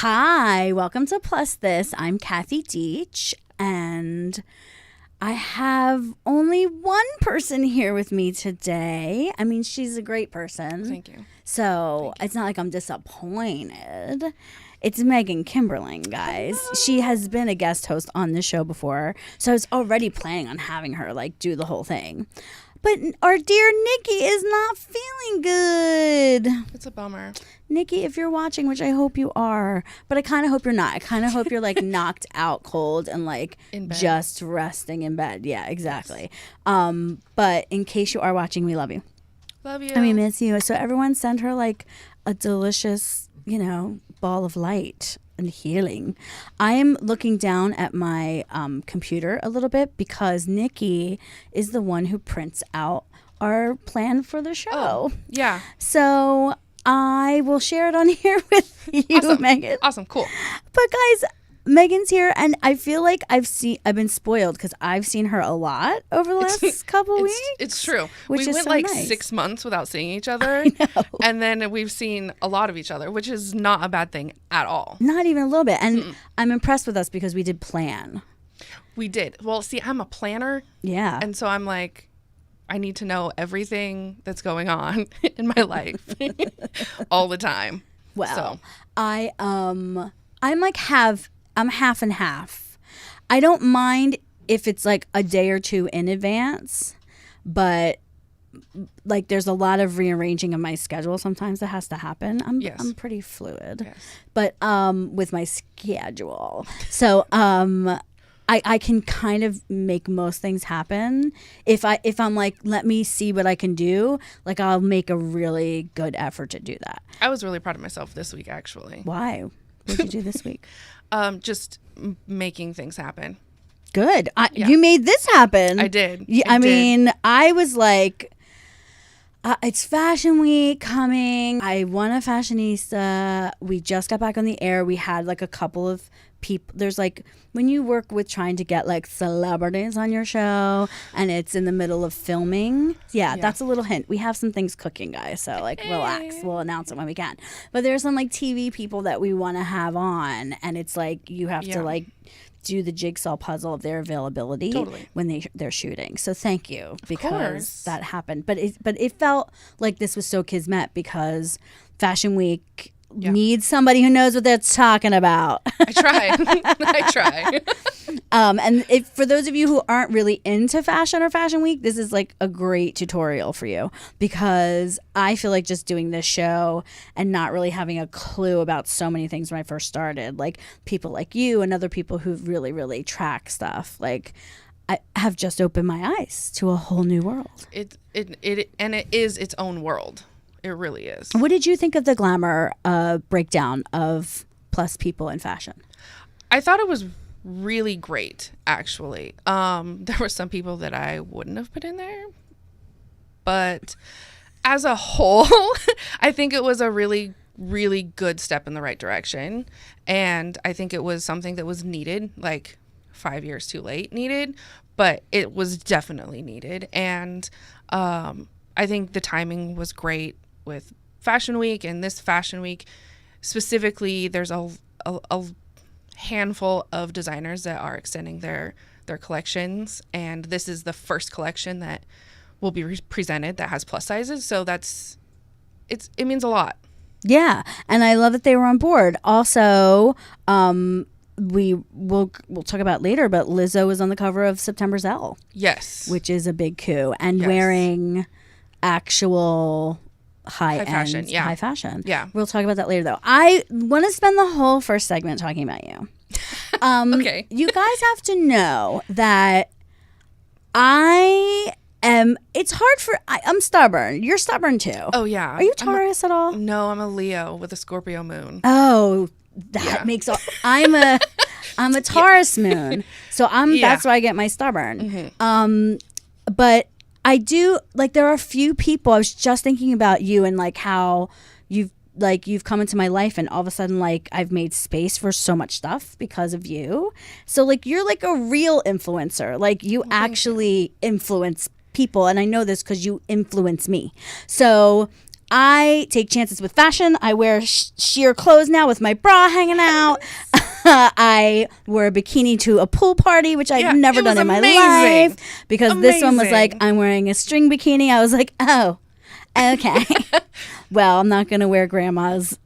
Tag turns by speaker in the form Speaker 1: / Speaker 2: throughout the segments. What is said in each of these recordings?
Speaker 1: Hi, welcome to Plus This. I'm Kathy Deach, and I have only one person here with me today. I mean, she's a great person.
Speaker 2: Thank you.
Speaker 1: So it's not like I'm disappointed. It's Megan Kimberling, guys. Hello. She has been a guest host on this show before, so I was already planning on having her do the whole thing. But our dear Nikki is not feeling good.
Speaker 2: It's a bummer.
Speaker 1: Nikki, if you're watching, which I hope you are, but I kind of hope you're not. I kind of hope you're knocked out cold and in bed. Just resting in bed. Yeah, exactly. Yes. But in case you are watching, we love you.
Speaker 2: Love you.
Speaker 1: And we miss you. So everyone send her a delicious, ball of light and healing. I am looking down at my computer a little bit because Nikki is the one who prints out our plan for the show.
Speaker 2: Oh, yeah.
Speaker 1: So I will share it on here with you,
Speaker 2: awesome.
Speaker 1: Megan.
Speaker 2: Awesome, cool.
Speaker 1: But guys, Megan's here, and I feel like I've been spoiled because I've seen her a lot over the last couple weeks.
Speaker 2: It's true.
Speaker 1: We
Speaker 2: went
Speaker 1: so nice.
Speaker 2: 6 months without seeing each other, and then we've seen a lot of each other, which is not a bad thing at all.
Speaker 1: Not even a little bit. And I'm impressed with us because we did plan.
Speaker 2: We did. Well, see, I'm a planner.
Speaker 1: Yeah.
Speaker 2: And so I'm I need to know everything that's going on in my life all the time.
Speaker 1: Well, I'm half and half. I don't mind if it's a day or two in advance, but there's a lot of rearranging of my schedule sometimes that has to happen. I'm pretty fluid.
Speaker 2: Yes.
Speaker 1: But with my schedule. So I can kind of make most things happen. If I'm let me see what I can do, I'll make a really good effort to do that.
Speaker 2: I was really proud of myself this week, actually.
Speaker 1: Why? What did you do this week?
Speaker 2: Just making things happen.
Speaker 1: Good. You made this happen.
Speaker 2: I did.
Speaker 1: I mean, I was it's Fashion Week coming. I won a fashionista. We just got back on the air. We had a couple of people. There's when you work with trying to get celebrities on your show and it's in the middle of filming. Yeah, that's a little hint. We have some things cooking, guys. So relax. We'll announce it when we can. But there's some TV people that we want to have on, and it's you have to do the jigsaw puzzle of their availability when they're shooting. So thank you, because that happened. But it felt like this was so kismet because Fashion Week needs somebody who knows what they're talking about.
Speaker 2: I try.
Speaker 1: And for those of you who aren't really into fashion or Fashion Week, this is a great tutorial for you, because I feel just doing this show and not really having a clue about so many things when I first started, people like you and other people who really, really track stuff, I have just opened my eyes to a whole new world.
Speaker 2: It is its own world. It really is.
Speaker 1: What did you think of the glamour breakdown of Plus people in fashion?
Speaker 2: I thought it was really great, actually. There were some people that I wouldn't have put in there, but as a whole, I think it was a really, really good step in the right direction. And I think it was something that was needed, 5 years too late needed, but it was definitely needed. And I think the timing was great with Fashion Week, and this Fashion Week specifically, there's a handful of designers that are extending their collections, and this is the first collection that will be presented that has plus sizes, so it means a lot.
Speaker 1: Yeah, and I love that they were on board. Also, we'll talk about later, but Lizzo was on the cover of September's Elle.
Speaker 2: Yes,
Speaker 1: which is a big coup, and wearing actual high fashion. Yeah, we'll talk about that later, though. I want to spend the whole first segment talking about you.
Speaker 2: Okay.
Speaker 1: You guys have to know that it's hard I'm stubborn. You're stubborn too.
Speaker 2: Oh yeah.
Speaker 1: Are you Taurus at all?
Speaker 2: No, I'm a Leo with a Scorpio moon.
Speaker 1: Oh, that makes I'm a Taurus moon. So that's why I get my stubborn.
Speaker 2: Mm-hmm.
Speaker 1: But I do there are a few people. I was just thinking about you and how you've come into my life, and all of a sudden I've made space for so much stuff because of you. So you're a real influencer. You actually influence people, and I know this because you influence me. So I take chances with fashion. I wear sheer clothes now with my bra hanging out. I wore a bikini to a pool party, which I've never done in my life, because this one was like, I'm wearing a string bikini. I was like, oh, okay. Well, I'm not going to wear grandma's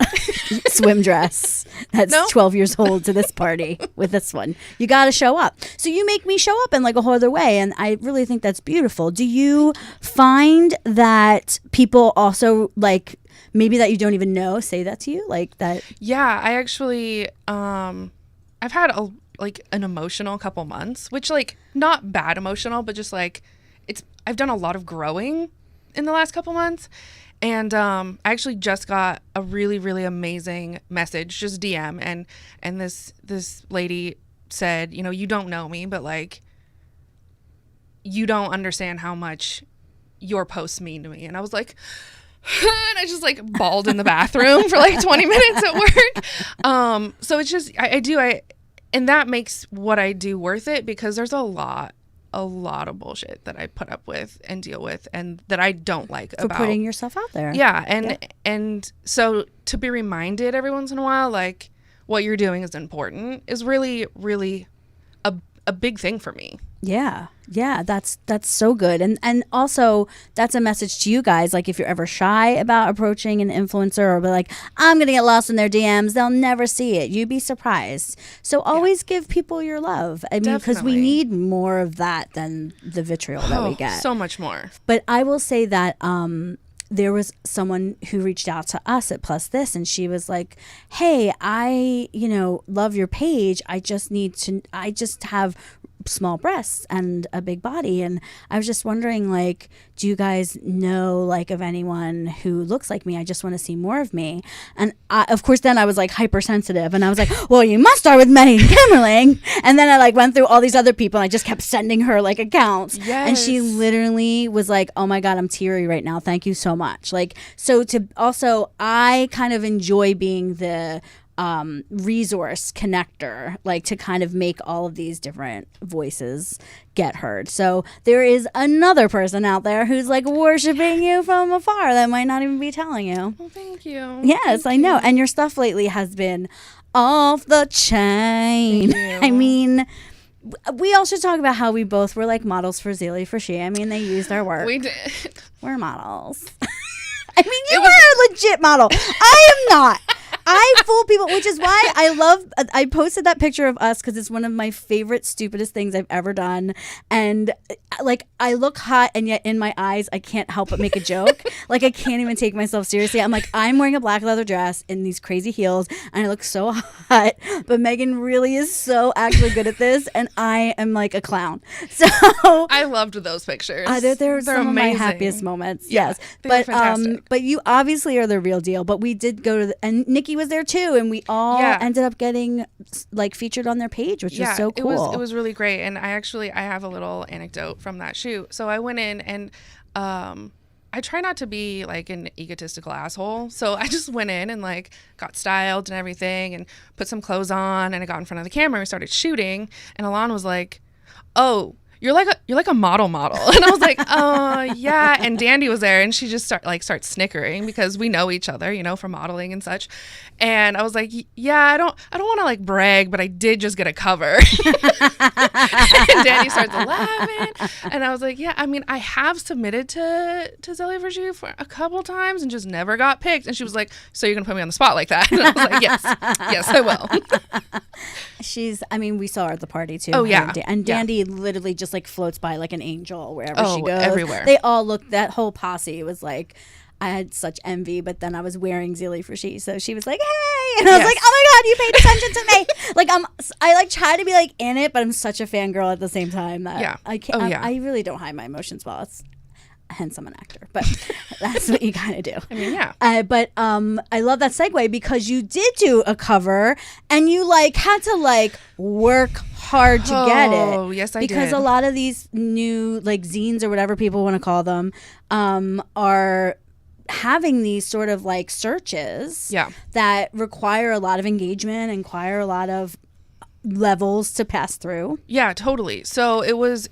Speaker 1: swim dress that's 12 years old to this party with this one. You got to show up. So you make me show up in like a whole other way. And I really think that's beautiful. Do you find that people also like maybe that you don't even know say that to you like that?
Speaker 2: Yeah, I actually, I've had an emotional couple months, which like not bad emotional, but just like I've done a lot of growing in the last couple months. And I actually just got a really, really amazing message, just DM, and this lady said, you know, you don't know me, but like you don't understand how much your posts mean to me. And I was like, and I just like bawled in the bathroom for like 20 minutes at work. So it's just and that makes what I do worth it, because there's a lot of bullshit that I put up with and deal with and that I don't like
Speaker 1: for
Speaker 2: about
Speaker 1: putting yourself out there.
Speaker 2: Yeah. And so to be reminded every once in a while, like what you're doing is important is really, really a big thing for me.
Speaker 1: Yeah. Yeah. That's so good. And also that's a message to you guys. Like if you're ever shy about approaching an influencer or be like, I'm going to get lost in their DMs, they'll never see it. You'd be surprised. So always give people your love. I mean, because we need more of that than the vitriol that we get.
Speaker 2: So much more.
Speaker 1: But I will say that, there was someone who reached out to us at Plus This, and she was like, hey, I, love your page. I just have small breasts and a big body. And I was just wondering, like, do you guys know, like, of anyone who looks like me? I just want to see more of me. And of course, then I was like hypersensitive, and I was like, well, you must start with Megan Kimberling. And then I like went through all these other people, and I just kept sending her like accounts.
Speaker 2: Yes.
Speaker 1: And she literally was like, oh my God, I'm teary right now. Thank you so much. Like, so I kind of enjoy being the resource connector, like to kind of make all of these different voices get heard. So there is another person out there who's like worshiping you from afar that might not even be telling you.
Speaker 2: Well, thank you.
Speaker 1: Yes, I know. And your stuff lately has been off the chain. I mean, we all should talk about how we both were like models for Zelie for She. I mean, they used our work.
Speaker 2: We did.
Speaker 1: We're models. I mean, you were a legit model. I am not. I fool people, which is why I posted that picture of us because it's one of my favorite, stupidest things I've ever done. And like, I look hot, and yet in my eyes, I can't help but make a joke. Like, I can't even take myself seriously. I'm like, I'm wearing a black leather dress in these crazy heels, and I look so hot. But Megan really is so actually good at this, and I am like a clown. So
Speaker 2: I loved those pictures.
Speaker 1: They're some
Speaker 2: amazing.
Speaker 1: of my happiest moments.
Speaker 2: Yeah,
Speaker 1: yes,
Speaker 2: but fantastic.
Speaker 1: You obviously are the real deal. But we did go to and Nikki was there too, and we all ended up getting like featured on their page, which was so cool.
Speaker 2: It was really great. And I have a little anecdote from that shoot. So I went in, and I try not to be like an egotistical asshole, so I just went in and like got styled and everything and put some clothes on, and I got in front of the camera and we started shooting, and Alana was like, oh, you're like a model. And I was like, yeah. And Dandy was there, and she just starts snickering because we know each other, from modeling and such. And I was like, yeah, I don't want to like brag, but I did just get a cover. And Dandy starts laughing, and I was like, yeah, I mean, I have submitted to Zelie Verjus for a couple times and just never got picked. And she was like, so you're gonna put me on the spot like that? And I was like, yes, I will. We saw her at the party too. Oh yeah.
Speaker 1: And Dandy literally just like floats by like an angel wherever she goes.
Speaker 2: Everywhere.
Speaker 1: They all looked, that whole posse was like, I had such envy, but then I was wearing Zelie for She, so she was like, hey, and I was like, oh my God, you paid attention to me. Like, I like try to be like in it, but I'm such a fangirl at the same time that I can't. I really don't hide my emotions well. Hence I'm an actor, but that's what you gotta do.
Speaker 2: I mean, yeah.
Speaker 1: But I love that segue because you did do a cover, and you like had to like work hard to get it.
Speaker 2: Oh, yes, I did.
Speaker 1: Because a lot of these new like zines or whatever people want to call them are having these sort of like searches that require a lot of engagement and require a lot of levels to pass through.
Speaker 2: Yeah, totally. So it was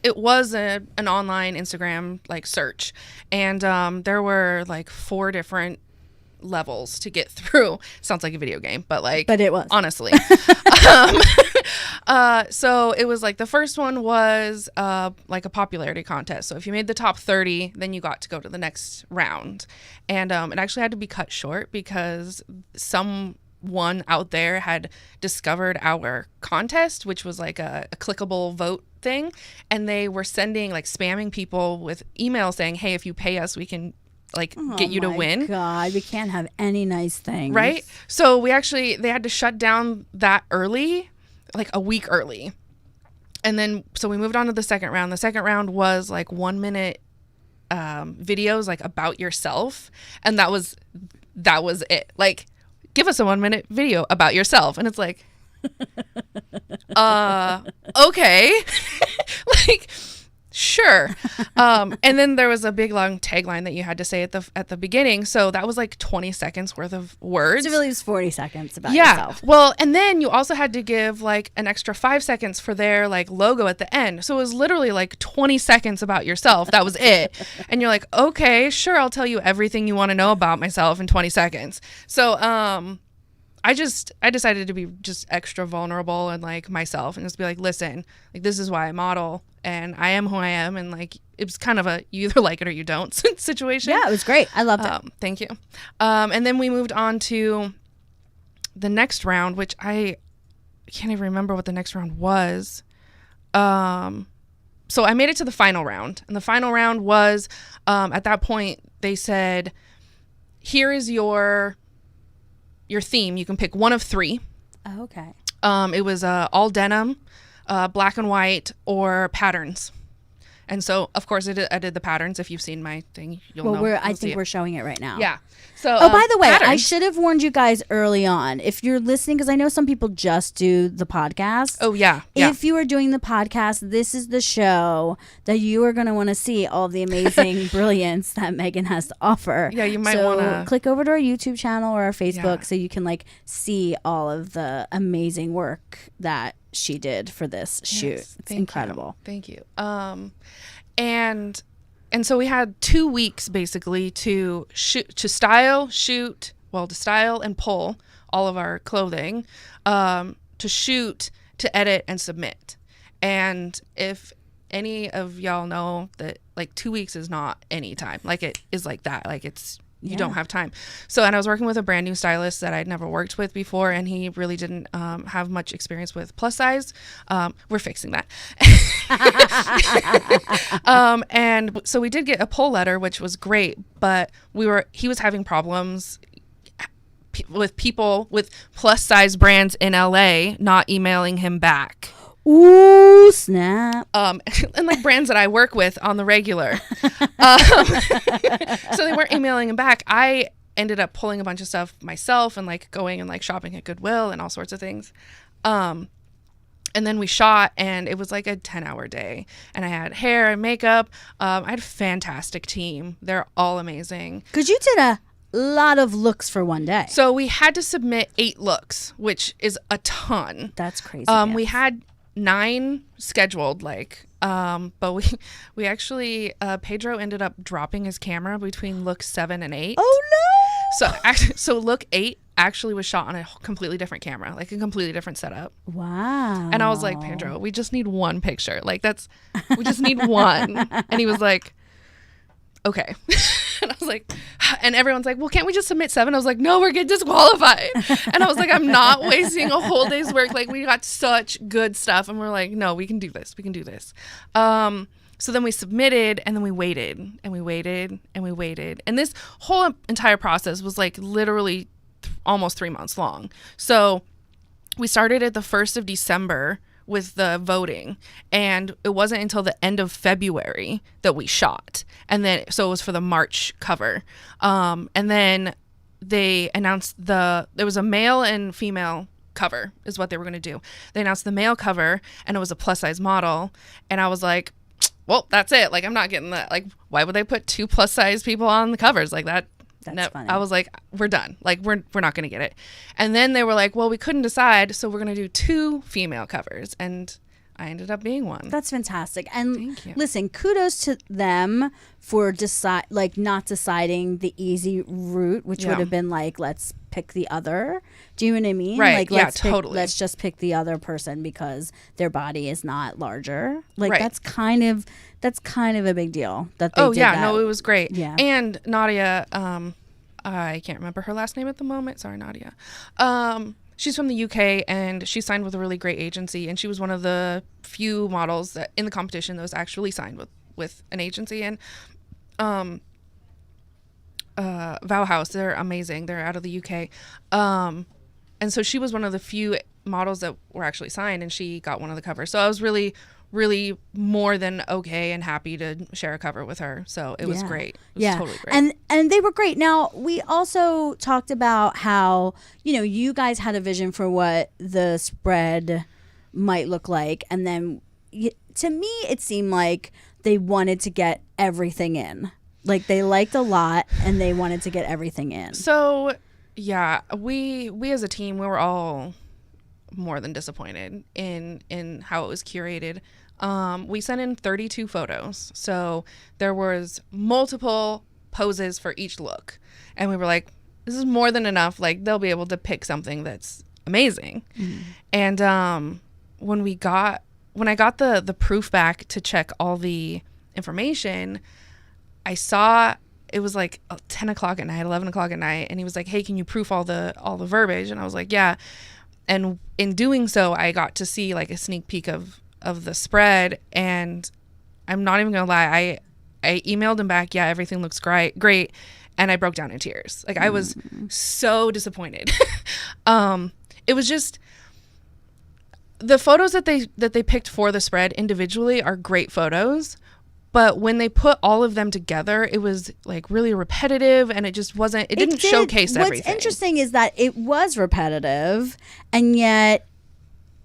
Speaker 2: an online Instagram like search, and there were like 4 different levels to get through. Sounds like a video game, but
Speaker 1: it was,
Speaker 2: honestly. So it was like the first one was like a popularity contest. So if you made the top 30, then you got to go to the next round, and it actually had to be cut short because someone out there had discovered our contest, which was like a clickable vote thing, and they were sending like spamming people with emails saying, hey, if you pay us, we can like get you to win.
Speaker 1: God, we can't have any nice things,
Speaker 2: right? So they had to shut down that early, like a week early, and then so we moved on to the second round. The second round was like 1 minute videos like about yourself, and that was it. Like, give us a 1 minute video about yourself. And it's like, okay. Like, sure. And then there was a big long tagline that you had to say at the beginning. So that was like 20 seconds worth of words.
Speaker 1: So really it was 40 seconds about yourself.
Speaker 2: Well, and then you also had to give like an extra 5 seconds for their like logo at the end. So it was literally like 20 seconds about yourself. That was it. And you're like, okay, sure, I'll tell you everything you want to know about myself in 20 seconds. So I decided to be just extra vulnerable and like myself, and just be like, listen, like, this is why I model, and I am who I am, and like it was kind of a you either like it or you don't situation.
Speaker 1: Yeah, it was great. I loved it.
Speaker 2: Thank you. And then we moved on to the next round, which I can't even remember what the next round was. So I made it to the final round, and the final round was at that point they said, here is your theme. You can pick one of 3.
Speaker 1: Oh, okay.
Speaker 2: It was all denim, black and white, or patterns. And so, of course, I did the patterns. If you've seen my thing, you'll know.
Speaker 1: I think we're showing it right now.
Speaker 2: Yeah. So,
Speaker 1: oh, by the way,
Speaker 2: patterns.
Speaker 1: I should have warned you guys early on. If you're listening, because I know some people just do the podcast.
Speaker 2: Oh, yeah.
Speaker 1: If you are doing the podcast, this is the show that you are going to want to see all the amazing brilliance that Megan has to offer.
Speaker 2: Yeah, you might want to
Speaker 1: click over to our YouTube channel or our Facebook so you can like see all of the amazing work that she did for this shoot. It's incredible.
Speaker 2: Thank you. And so we had 2 weeks basically to style and pull all of our clothing, to shoot, to edit, and submit. And if any of y'all know that like 2 weeks is not any time, like it is like that, like you don't have time. So, and I was working with a brand new stylist that I'd never worked with before, and he really didn't have much experience with plus size. We're fixing that. And so we did get a pull letter, which was great, but he was having problems with people with plus size brands in LA not emailing him back.
Speaker 1: Ooh, snap.
Speaker 2: And like brands that I work with on the regular. So they weren't emailing him back. I ended up pulling a bunch of stuff myself and like going and like shopping at Goodwill and all sorts of things. And then we shot, and it was like a 10-hour day, and I had hair and makeup. I had a fantastic team. They're all amazing.
Speaker 1: Because you did a lot of looks for one day.
Speaker 2: So we had to submit 8 looks, which is a ton.
Speaker 1: That's crazy.
Speaker 2: We had 9 scheduled, but we actually Pedro ended up dropping his camera between look 7 and 8.
Speaker 1: Oh no!
Speaker 2: So look 8 actually was shot on a completely different camera, like a completely different setup.
Speaker 1: Wow.
Speaker 2: And I was like, Pedro, we just need one picture. Like we just need one. And he was like, okay. And I was like, and everyone's like, well, can't we just submit 7? I was like, no, we're getting disqualified. And I was like, I'm not wasting a whole day's work. Like, we got such good stuff. And we're like, no, we can do this. We can do this. So then we submitted, and then we waited and we waited and we waited. And this whole entire process was like literally almost 3 months long. So we started at the 1st of December with the voting, and it wasn't until the end of February that we shot. And then so it was for the March cover, and then they announced there was a male and female cover is what they were going to do. They announced the male cover, and it was a plus size model, and I was like, well, that's it. Like, I'm not getting that. Like, why would they put 2 plus size people on the covers? Like,
Speaker 1: That's funny.
Speaker 2: I was like, we're done. Like, we're not going to get it. And then they were like, well, we couldn't decide, so we're going to do 2 female covers. And I ended up being one.
Speaker 1: That's fantastic. And
Speaker 2: Thank you.
Speaker 1: listen, kudos to them for not deciding the easy route, which would have been like, let's pick the other. Do you know what I mean?
Speaker 2: Right.
Speaker 1: Like,
Speaker 2: Totally.
Speaker 1: Let's just pick the other person because their body is not larger. Like,
Speaker 2: Right.
Speaker 1: that's kind of a big deal that they did that.
Speaker 2: No, it was great.
Speaker 1: Yeah.
Speaker 2: And Nadia, I can't remember her last name at the moment. Sorry, Nadia. She's from the UK and she signed with a really great agency, and she was one of the few models that in the competition that was actually signed with an agency. And Vowhouse, they're amazing. They're out of the UK. And so she was one of the few models that were actually signed, and she got one of the covers. So I was really, really more than okay and happy to share a cover with her. So it was great. It was totally great.
Speaker 1: And they were great. Now, we also talked about how, you guys had a vision for what the spread might look like. And then to me, it seemed like they wanted to get everything in. Like, they liked a lot and they wanted to get everything in.
Speaker 2: So, yeah, we as a team, we were all more than disappointed in how it was curated. We sent in 32 photos. So there was multiple poses for each look. And we were like, this is more than enough. Like, they'll be able to pick something that's amazing. Mm-hmm. And when I got the proof back to check all the information, I saw it was like 10 o'clock at night, 11 o'clock at night. And he was like, hey, can you proof all the verbiage? And I was like, yeah. And in doing so, I got to see like a sneak peek of the spread. And I'm not even going to lie. I emailed him back. Yeah, everything looks great. And I broke down in tears. Like, I was so disappointed. It was just the photos that they picked for the spread individually are great photos. But when they put all of them together, it was like really repetitive, and it just wasn't, it didn't showcase everything.
Speaker 1: What's interesting is that it was repetitive, and yet,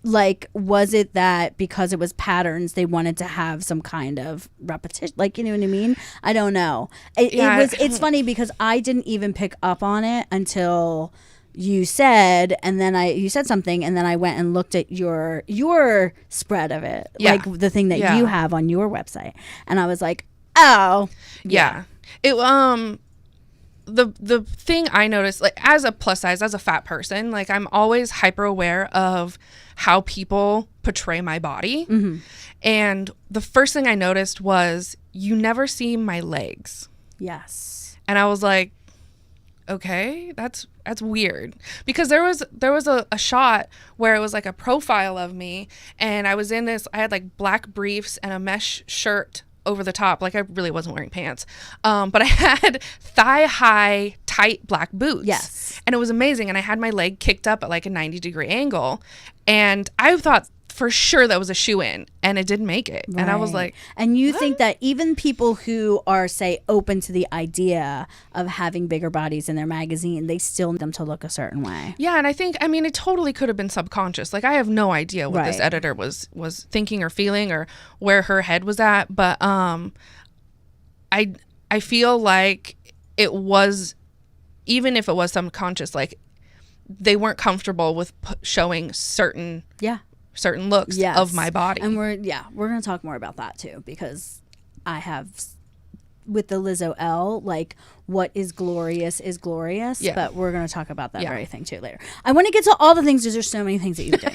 Speaker 1: like, was it that because it was patterns, they wanted to have some kind of repetition? Like, you know what I mean? I don't know. It's funny because I didn't even pick up on it until you said, and then you said something, and then I went and looked at your spread of it, like the thing that you have on your website, and I was like, oh,
Speaker 2: yeah. It the thing I noticed, like, as a plus size, as a fat person, like, I'm always hyper aware of how people portray my body, and the first thing I noticed was you never see my legs.
Speaker 1: Yes,
Speaker 2: and I was like, okay, that's weird, because there was a shot where it was like a profile of me, and I had like black briefs and a mesh shirt over the top. Like, I really wasn't wearing pants, but I had thigh high tight black boots.
Speaker 1: Yes,
Speaker 2: and it was amazing. And I had my leg kicked up at like a 90-degree angle, and I thought for sure that was a shoe-in, and it didn't make it. Right. And I was like,
Speaker 1: and you think that even people who are, say, open to the idea of having bigger bodies in their magazine, they still need them to look a certain way.
Speaker 2: Yeah, and I think, I mean, it totally could have been subconscious. Like, I have no idea what this editor was thinking or feeling or where her head was at, but I feel like it was, even if it was subconscious, like, they weren't comfortable with showing certain looks of my body.
Speaker 1: And we're going to talk more about that too, because I have, with the Lizzo L, like, what is glorious, but we're going to talk about that very thing too later. I want to get to all the things, because there's so many things that you do.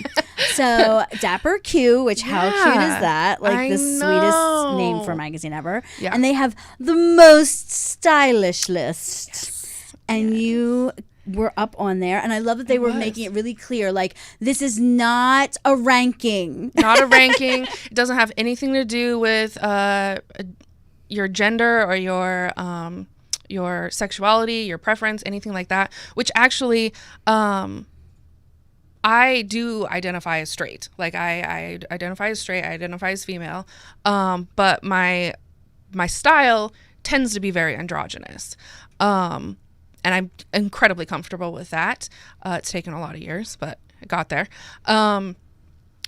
Speaker 1: So Dapper Q, which how cute is that? Like, the sweetest name for a magazine ever. Yeah. And they have the most stylish list. Yes. And you were up on there, and I love that they were making it really clear, like, this is not a ranking.
Speaker 2: Not a ranking. It doesn't have anything to do with your gender or your sexuality, your preference, anything like that, which actually I do identify as straight. Like, I identify as straight, I identify as female, but my style tends to be very androgynous. And I'm incredibly comfortable with that. It's taken a lot of years, but I got there.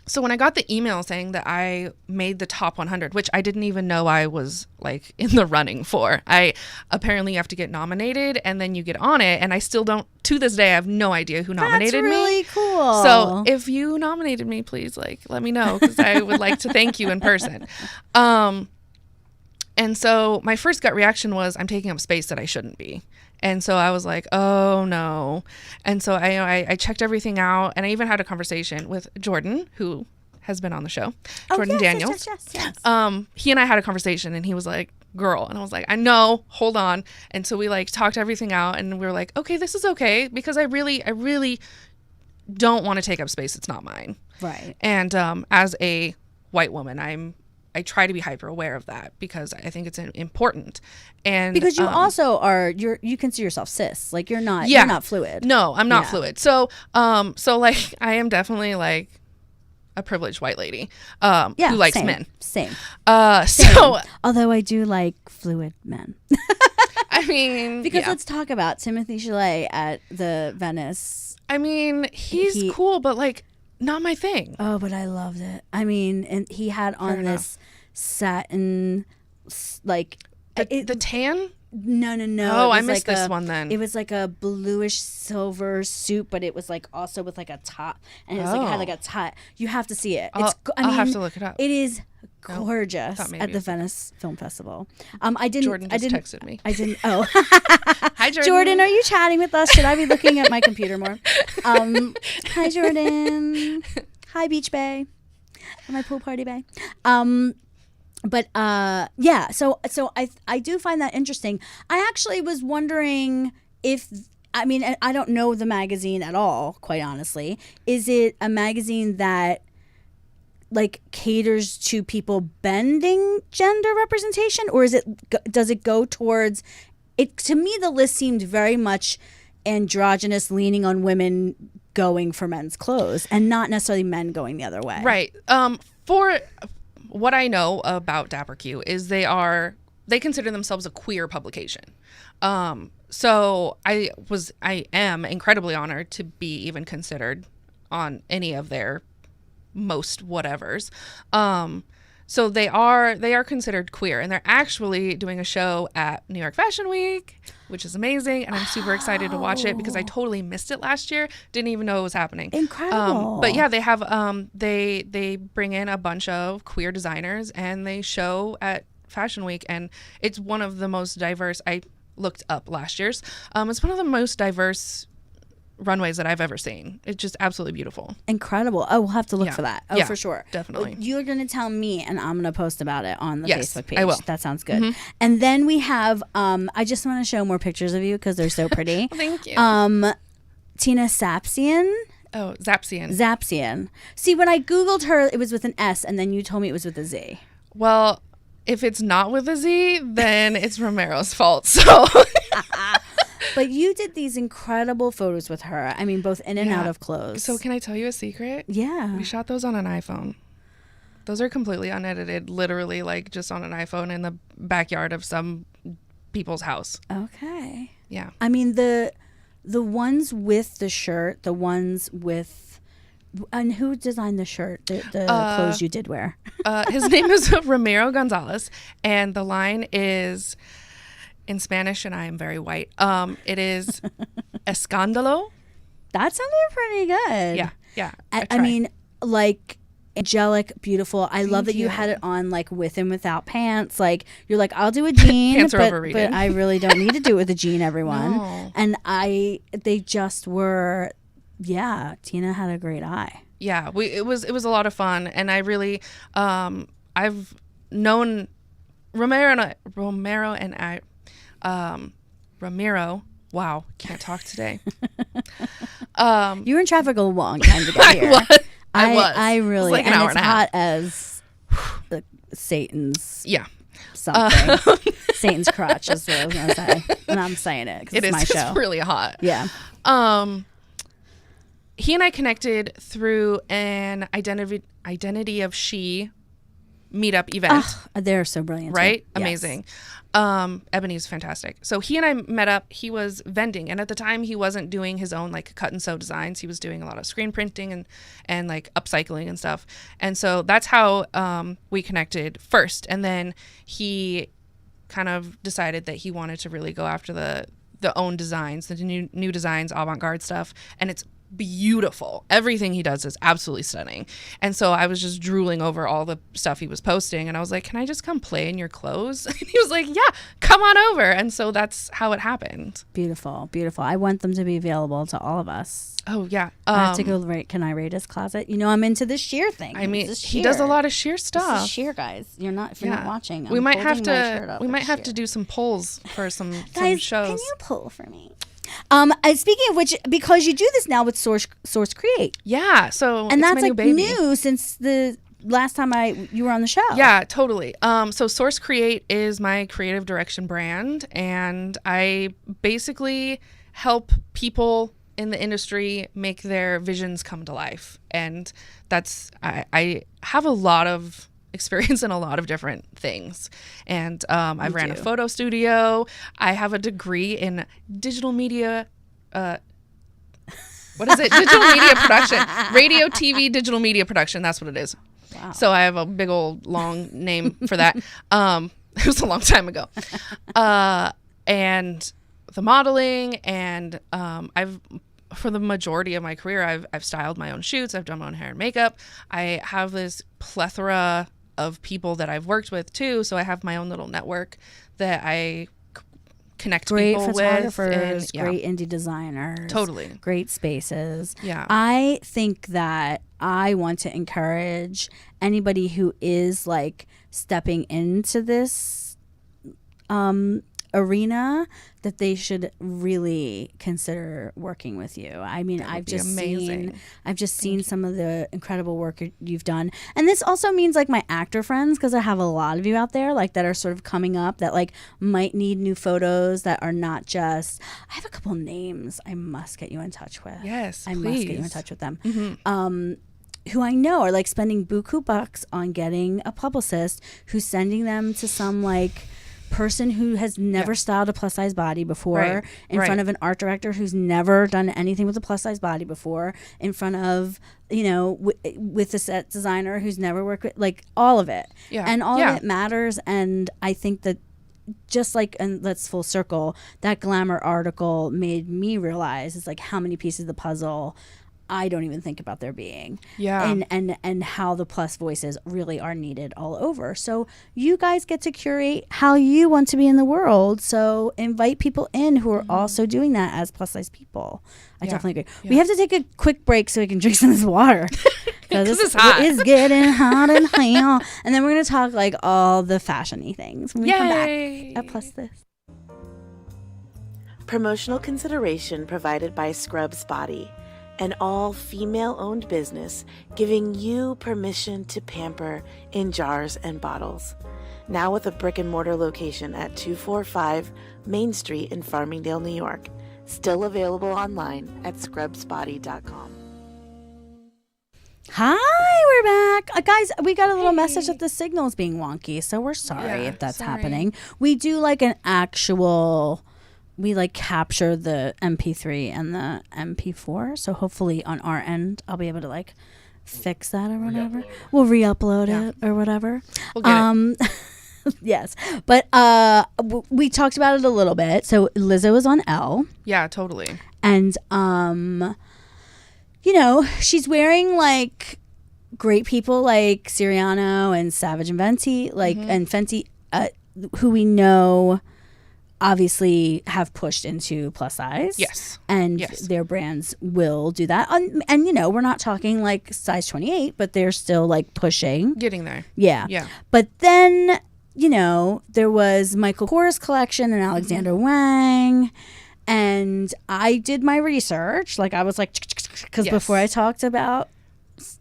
Speaker 2: So when I got the email saying that I made the top 100, which I didn't even know I was like in the running for, I apparently have to get nominated and then you get on it. And I still don't, to this day, I have no idea who nominated me.
Speaker 1: That's really cool.
Speaker 2: So if you nominated me, please like let me know, because I would like to thank you in person. And so my first gut reaction was, I'm taking up space that I shouldn't be. And so I was like, oh no. And so I checked everything out, and I even had a conversation with Jordan, who has been on the show, Jordan Daniels.
Speaker 1: Yes.
Speaker 2: He and I had a conversation, and he was like, girl. And I was like, I know, hold on. And so we like talked everything out, and we were like, okay, this is okay, because I really don't want to take up space. It's not mine.
Speaker 1: Right.
Speaker 2: And as a white woman, I try to be hyper aware of that, because I think it's important. And
Speaker 1: because you also are, you consider yourself cis, like you're not fluid.
Speaker 2: No, I'm not fluid. So like I am definitely like a privileged white lady who likes men.
Speaker 1: Same.
Speaker 2: So
Speaker 1: although I do like fluid men.
Speaker 2: I mean,
Speaker 1: because let's talk about Timothy Chalamet at the Venice.
Speaker 2: I mean, he's cool, but like not my thing.
Speaker 1: Oh, but I loved it. I mean, and he had on this satin, like
Speaker 2: the tan.
Speaker 1: No.
Speaker 2: Oh, I missed this one then.
Speaker 1: It was like a bluish silver suit, but it was like also with like a top, and it was like it had like a tie. You have to see it.
Speaker 2: I'll have to look it up.
Speaker 1: It is gorgeous at the Venice Film Festival.
Speaker 2: Jordan texted me.
Speaker 1: I didn't. Oh,
Speaker 2: hi Jordan.
Speaker 1: Jordan, are you chatting with us? Should I be looking at my computer more? Hi Jordan. Hi Beach Bay. My pool party bay. But yeah, so I do find that interesting. I actually was wondering if, I mean, I don't know the magazine at all, quite honestly. Is it a magazine that like caters to people bending gender representation, or does it go towards it? To me, the list seemed very much androgynous, leaning on women going for men's clothes and not necessarily men going the other way.
Speaker 2: Right. For what I know about Dapper Q is they consider themselves a queer publication. So I am incredibly honored to be even considered on any of their most whatevers. So they are considered queer, and they're actually doing a show at New York Fashion Week, which is amazing, and I'm super excited to watch it because I totally missed it last year. Didn't even know it was happening.
Speaker 1: Incredible.
Speaker 2: But yeah, they have they bring in a bunch of queer designers, and they show at Fashion Week, and it's one of the most diverse. I looked up last year's. It's one of the most diverse runways that I've ever seen. It's just absolutely beautiful.
Speaker 1: Incredible. Oh, we'll have to look for that. Oh, for sure.
Speaker 2: Definitely.
Speaker 1: You're going to tell me, and I'm going to post about it on the Facebook page.
Speaker 2: I will.
Speaker 1: That sounds good. Mm-hmm. And then we have, I just want to show more pictures of you because they're so pretty.
Speaker 2: Thank you.
Speaker 1: Tina Sapsian.
Speaker 2: Oh, Zapsian.
Speaker 1: Zapsian. See, when I Googled her, it was with an S, and then you told me it was with a Z.
Speaker 2: Well, if it's not with a Z, then it's Romero's fault. So...
Speaker 1: But you did these incredible photos with her. I mean, both in and out of clothes.
Speaker 2: So can I tell you a secret?
Speaker 1: Yeah.
Speaker 2: We shot those on an iPhone. Those are completely unedited, literally like just on an iPhone in the backyard of some people's house.
Speaker 1: Okay.
Speaker 2: Yeah.
Speaker 1: I mean, the ones with the shirt, the ones with... And who designed the shirt, the clothes you did wear?
Speaker 2: His name is Romero Gonzalez, and the line is... in Spanish, and I am very white. It is escándalo.
Speaker 1: That sounded pretty good.
Speaker 2: Yeah.
Speaker 1: I mean, like angelic, beautiful. I love that you had it on like with and without pants. Like you're like, I'll do a jean,
Speaker 2: Pants are overrated.
Speaker 1: but I really don't need to do it with a jean, everyone.
Speaker 2: No.
Speaker 1: And they just were. Yeah, Tina had a great eye.
Speaker 2: Yeah, it was a lot of fun, and I really I've known Romero and I. Ramiro, wow, can't talk today.
Speaker 1: You were in traffic a long time to get here.
Speaker 2: I was.
Speaker 1: I really,
Speaker 2: it was like an hour and a half.
Speaker 1: Hot as Satan's something. Satan's crotch is what I was going to say. And I'm saying it because it's my show.
Speaker 2: It's really hot.
Speaker 1: Yeah.
Speaker 2: He and I connected through an identity of she meetup event.
Speaker 1: They're so brilliant.
Speaker 2: Right?
Speaker 1: Too. Yes.
Speaker 2: Amazing. Ebony's fantastic. So he and I met up. He was vending, and at the time he wasn't doing his own like cut and sew designs. He was doing a lot of screen printing and like upcycling and stuff. And so that's how we connected first. And then he kind of decided that he wanted to really go after the own designs, the new designs, avant-garde stuff. And it's beautiful. Everything he does is absolutely stunning. And so I was just drooling over all the stuff he was posting, and I was like, can I just come play in your clothes? And he was like, yeah, come on over. And so that's how it happened.
Speaker 1: Beautiful. I want them to be available to all of us.
Speaker 2: Oh yeah.
Speaker 1: I have to go can I raid his closet? You know, I'm into the sheer thing.
Speaker 2: I mean, he does a lot of sheer stuff.
Speaker 1: This is sheer, guys. If you're not watching,
Speaker 2: we might have to do some polls for some
Speaker 1: guys,
Speaker 2: shows.
Speaker 1: Can you poll for me? Speaking of which, because you do this now with Source Create.
Speaker 2: Yeah. So
Speaker 1: and
Speaker 2: it's
Speaker 1: that's
Speaker 2: my new
Speaker 1: like
Speaker 2: baby.
Speaker 1: new since the last time you were on the show.
Speaker 2: Yeah, totally. So Source Create is my creative direction brand, and I basically help people in the industry make their visions come to life. And that's I have a lot of experience in a lot of different things, and I've ran a photo studio. I have a degree in digital media what is it? Digital media production, radio, TV, digital media production. That's what it is.
Speaker 1: Wow.
Speaker 2: So I have a big old long name for that. It was a long time ago. And the modeling, and I've for the majority of my career, I've styled my own shoots. I've done my own hair and makeup. I have this plethora of people that I've worked with too. So I have my own little network that I connect people with.
Speaker 1: Great photographers, great indie designers.
Speaker 2: Totally.
Speaker 1: Great spaces.
Speaker 2: Yeah.
Speaker 1: I think that I want to encourage anybody who is like stepping into this arena that they should really consider working with you. I mean, I've just seen some of the incredible work you've done. And this also means like my actor friends, because I have a lot of you out there like that are sort of coming up that like might need new photos that are not just, I have a couple names I must get you in touch with.
Speaker 2: Yes,
Speaker 1: I
Speaker 2: please.
Speaker 1: must get you in touch with them.
Speaker 2: Mm-hmm.
Speaker 1: Who I know are like spending buku bucks on getting a publicist who's sending them to some like person who has never styled a plus size body before, in front of an art director who's never done anything with a plus size body before, in front of, you know, with a set designer who's never worked with, like all of it.
Speaker 2: Yeah.
Speaker 1: And all of it matters. And I think that just like, and let's full circle, that Glamour article made me realize is like how many pieces of the puzzle I don't even think about there being.
Speaker 2: Yeah.
Speaker 1: And how the plus voices really are needed all over. So you guys get to curate how you want to be in the world. So invite people in who are also doing that as plus size people. I definitely agree. Yeah. We have to take a quick break so we can drink some of this water.
Speaker 2: Because it's hot.
Speaker 1: It is getting hot in hell. And then we're going to talk like all the fashion-y things when we come back at Plus This.
Speaker 3: Promotional consideration provided by Scrubs Body, an all-female-owned business giving you permission to pamper in jars and bottles. Now with a brick-and-mortar location at 245 Main Street in Farmingdale, New York. Still available online at scrubsbody.com.
Speaker 1: Hi, we're back. Guys, we got a little message that the signal's being wonky, so we're sorry if that's happening. We do like an actual... We like capture the MP3 and the MP4. So hopefully on our end, I'll be able to like fix that or whatever. We'll re-upload it or whatever.
Speaker 2: We'll get it.
Speaker 1: Yes. But we talked about it a little bit. So Lizzo was on Elle.
Speaker 2: Yeah, totally.
Speaker 1: And, you know, she's wearing like great people like Siriano and Savage and Fenty, like, and Fenty, who we know obviously have pushed into plus size.
Speaker 2: Yes.
Speaker 1: And their brands will do that. And, you know, we're not talking like size 28, but they're still like pushing.
Speaker 2: Getting there.
Speaker 1: Yeah.
Speaker 2: Yeah.
Speaker 1: But then, you know, there was Michael Kors collection and Alexander Wang. And I did my research. Like I was like, because before I talked about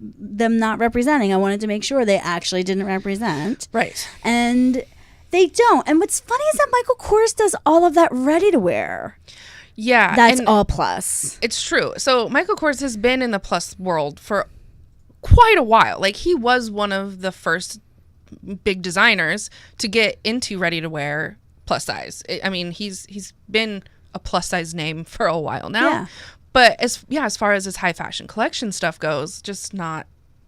Speaker 1: them not representing, I wanted to make sure they actually didn't represent.
Speaker 2: Right.
Speaker 1: And they don't. And what's funny is that Michael Kors does all of that ready to wear.
Speaker 2: Yeah.
Speaker 1: That's all plus.
Speaker 2: It's true. So Michael Kors has been in the plus world for quite a while. Like he was one of the first big designers to get into ready to wear plus size. I mean, he's been a plus size name for a while now.
Speaker 1: Yeah.
Speaker 2: But as far as his high fashion collection stuff goes, just not.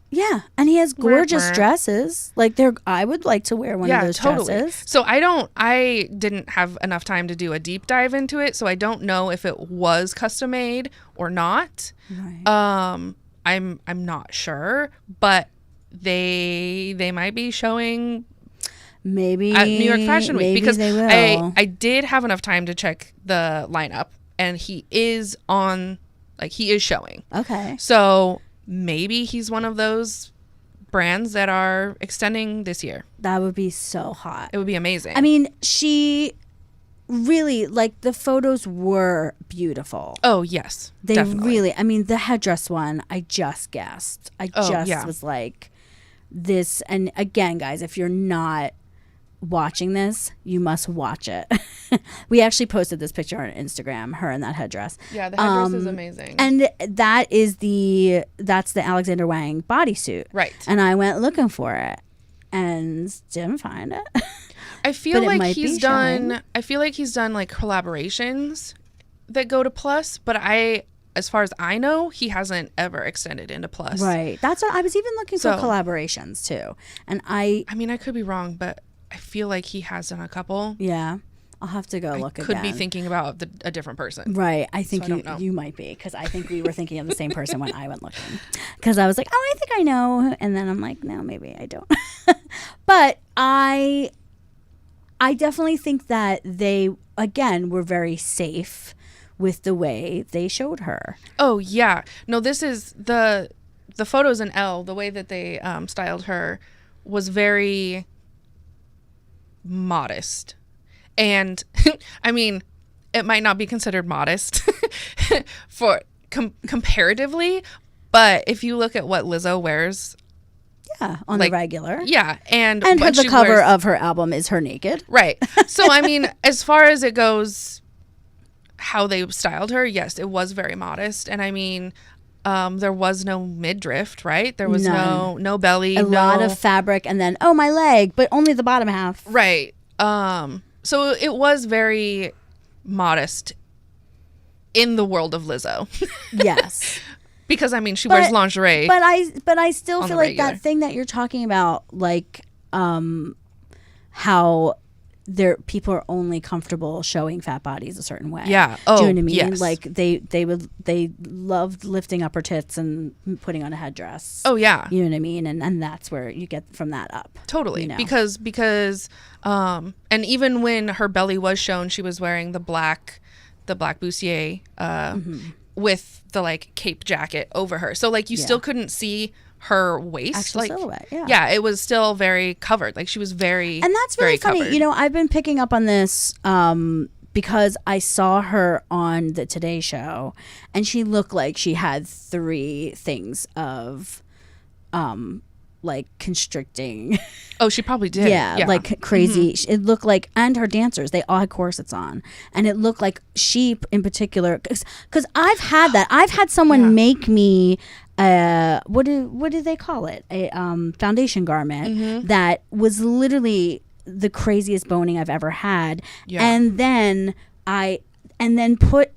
Speaker 1: Yeah, and he has gorgeous dresses. Like I would like to wear one of those dresses.
Speaker 2: So I didn't have enough time to do a deep dive into it, so I don't know if it was custom made or not.
Speaker 1: Right.
Speaker 2: I'm not sure, but they might be showing
Speaker 1: maybe
Speaker 2: at New York Fashion Week, because
Speaker 1: they will.
Speaker 2: I did have enough time to check the lineup, and he is showing.
Speaker 1: Okay.
Speaker 2: So maybe he's one of those brands that are extending this year.
Speaker 1: That would be so hot.
Speaker 2: It would be amazing.
Speaker 1: I mean, she really, like, the photos were beautiful.
Speaker 2: Oh, yes.
Speaker 1: They
Speaker 2: definitely.
Speaker 1: really, I mean, the headdress one, I just gasped. I was like, this. And again, guys, if you're not watching this, you must watch it. We actually posted this picture on Instagram, her in that headdress.
Speaker 2: Yeah, the headdress is amazing.
Speaker 1: And that's the Alexander Wang bodysuit.
Speaker 2: Right.
Speaker 1: And I went looking for it and didn't find it.
Speaker 2: I feel
Speaker 1: But it
Speaker 2: like
Speaker 1: might
Speaker 2: he's
Speaker 1: be
Speaker 2: done
Speaker 1: showing.
Speaker 2: I feel like he's done like collaborations that go to plus, but as far as I know, he hasn't ever extended into plus.
Speaker 1: Right. That's what I was even looking for,
Speaker 2: So-
Speaker 1: collaborations too. And I
Speaker 2: mean, I could be wrong, but I feel like he has done a couple.
Speaker 1: yeah, I'll have to go look again.
Speaker 2: Could be thinking about a different person.
Speaker 1: Right. I think
Speaker 2: So I don't know.
Speaker 1: you might be, because I think we were thinking of the same person when I went looking. Because I was like, oh, I think I know. And then I'm like, no, maybe I don't. But I definitely think that they, again, were very safe with the way they showed her.
Speaker 2: Oh, yeah. No, this is the photos in Elle, the way that they styled her was very modest. And I mean, it might not be considered modest for comparatively, but if you look at what Lizzo wears,
Speaker 1: Yeah, on
Speaker 2: like,
Speaker 1: the regular.
Speaker 2: yeah, and
Speaker 1: And
Speaker 2: what
Speaker 1: the
Speaker 2: she
Speaker 1: cover
Speaker 2: wears-
Speaker 1: of her album is her naked.
Speaker 2: right. So I mean, as far as it goes, how they styled her, yes, it was very modest. And I mean, there was no midriff, right? There was no belly,
Speaker 1: A lot of fabric, and then, oh, my leg, but only the bottom half.
Speaker 2: right. So it was very modest in the world of Lizzo.
Speaker 1: Yes.
Speaker 2: Because I mean, she wears lingerie.
Speaker 1: But I still
Speaker 2: on
Speaker 1: feel
Speaker 2: the
Speaker 1: like that
Speaker 2: regular.
Speaker 1: thing that you're talking about, like how people are only comfortable showing fat bodies a certain way.
Speaker 2: Yeah.
Speaker 1: Do
Speaker 2: Oh,
Speaker 1: you know what I mean?
Speaker 2: yes.
Speaker 1: Like they loved lifting up her tits and putting on a headdress.
Speaker 2: Oh yeah.
Speaker 1: You know what I mean? And that's where you get from that up.
Speaker 2: Totally.
Speaker 1: You know?
Speaker 2: Because and even when her belly was shown, she was wearing the black bustier with the like cape jacket over her. So like you still couldn't see her waist.
Speaker 1: Actual
Speaker 2: like
Speaker 1: silhouette, yeah.
Speaker 2: Yeah, it was still very covered. Like she was very
Speaker 1: And that's really
Speaker 2: very
Speaker 1: funny.
Speaker 2: covered.
Speaker 1: You know, I've been picking up on this because I saw her on the Today Show, and she looked like she had 3 things of like constricting.
Speaker 2: Oh, she probably did.
Speaker 1: Yeah, like crazy. It looked like, and her dancers, they all had corsets on, and it looked like she in particular, because I've had that. I've had someone make me what do they call it? A foundation garment that was literally the craziest boning I've ever had, and then put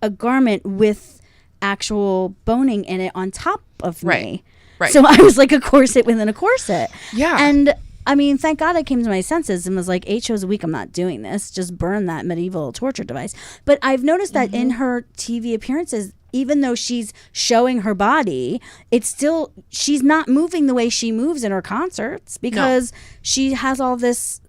Speaker 1: a garment with actual boning in it on top of me.
Speaker 2: Right.
Speaker 1: So I was like a corset within a corset.
Speaker 2: Yeah.
Speaker 1: And I mean, thank God I came to my senses and was like, 8 shows a week, I'm not doing this. Just burn that medieval torture device. But I've noticed that in her TV appearances, even though she's showing her body, it's still, she's not moving the way she moves in her concerts, because she has all these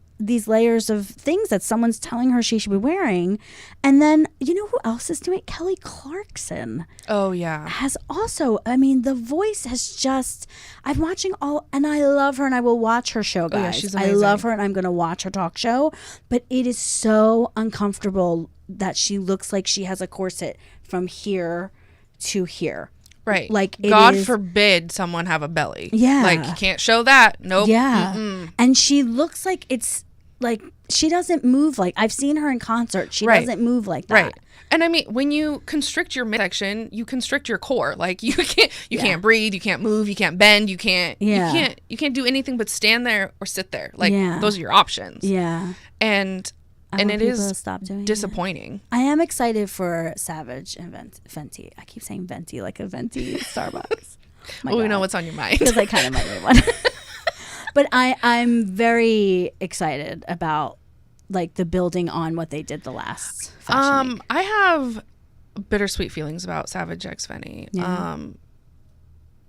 Speaker 1: layers of things that someone's telling her she should be wearing. And then, you know who else is doing it? Kelly Clarkson
Speaker 2: Oh yeah.
Speaker 1: has also, I mean, the voice has just, I'm watching and I love her, and I will watch her show, guys.
Speaker 2: yeah, she's
Speaker 1: I
Speaker 2: amazing.
Speaker 1: love her, and I'm going to watch her talk show, but it is so uncomfortable that she looks like she has a corset from here to here.
Speaker 2: Right.
Speaker 1: Like, it
Speaker 2: God
Speaker 1: is-
Speaker 2: forbid someone have a belly.
Speaker 1: Yeah.
Speaker 2: Like you can't show that. Nope.
Speaker 1: Yeah. And she looks like it's like she doesn't move like I've seen her in concert. She
Speaker 2: Right.
Speaker 1: doesn't move like that.
Speaker 2: Right. And I mean, when you constrict your midsection, you constrict your core. Like you can't breathe, you can't move, you can't bend, you can't do anything but stand there or sit there. Like those are your options.
Speaker 1: Yeah.
Speaker 2: And
Speaker 1: I
Speaker 2: it
Speaker 1: want people
Speaker 2: is
Speaker 1: to stop doing
Speaker 2: disappointing.
Speaker 1: I am excited for Savage and Venti. I keep saying Venti like a Venti Starbucks.
Speaker 2: Well, we know what's on your mind.
Speaker 1: Because I kind of might need one. But I'm very excited about like the building on what they did the last fashion week.
Speaker 2: I have bittersweet feelings about Savage X Fenty.
Speaker 1: Yeah.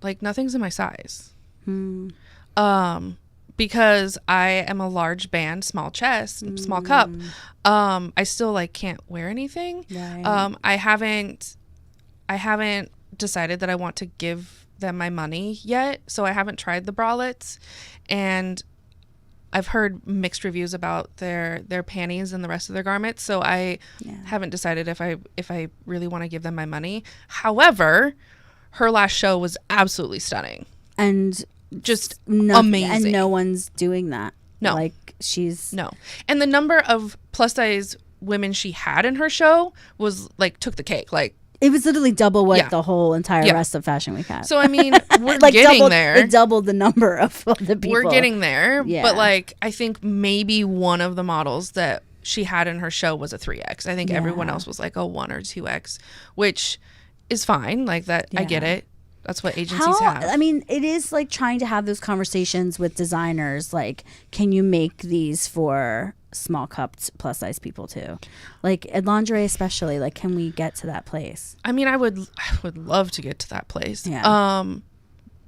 Speaker 2: Like nothing's in my size. Because I am a large band, small chest, small cup. I still like can't wear anything.
Speaker 1: Right.
Speaker 2: I haven't decided that I want to give them my money yet, so I haven't tried the bralettes, and I've heard mixed reviews about their panties and the rest of their garments, so I haven't decided if I really want to give them my money. However, her last show was absolutely stunning
Speaker 1: And
Speaker 2: just
Speaker 1: amazing.
Speaker 2: amazing.
Speaker 1: And no one's doing that.
Speaker 2: No.
Speaker 1: Like she's
Speaker 2: No. And the number of plus size women she had in her show was like took the cake. Like
Speaker 1: it was literally double what
Speaker 2: Yeah.
Speaker 1: the whole entire
Speaker 2: Yeah.
Speaker 1: rest of Fashion Week had.
Speaker 2: so I mean, we're
Speaker 1: like
Speaker 2: getting there.
Speaker 1: It doubled the number of the people.
Speaker 2: We're getting there.
Speaker 1: Yeah.
Speaker 2: But like I think maybe one of the models that she had in her show was a 3X. I think everyone else was like a 1 or 2X, which is fine. Like that I get it. That's what agencies have.
Speaker 1: I mean, it is like trying to have those conversations with designers. Like, can you make these for small cupped plus size people too? Like at lingerie, especially. Like, can we get to that place?
Speaker 2: I mean, I would love to get to that place.
Speaker 1: Yeah.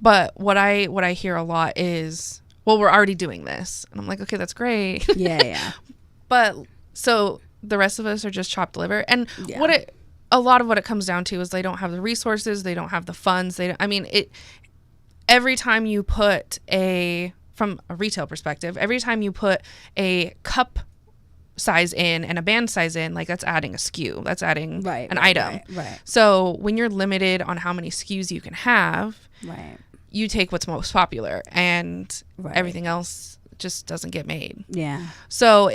Speaker 2: But what I hear a lot is, well, we're already doing this, and I'm like, okay, that's great.
Speaker 1: Yeah.
Speaker 2: But so the rest of us are just chopped liver, and
Speaker 1: Yeah.
Speaker 2: a lot of what it comes down to is they don't have the resources, they don't have the funds. Every time you put from a retail perspective, every time you put a cup size in and a band size in, like that's adding a SKU, that's adding an item.
Speaker 1: Right.
Speaker 2: So when you're limited on how many SKUs you can have,
Speaker 1: Right.
Speaker 2: you take what's most popular, and everything else just doesn't get made.
Speaker 1: Yeah.
Speaker 2: So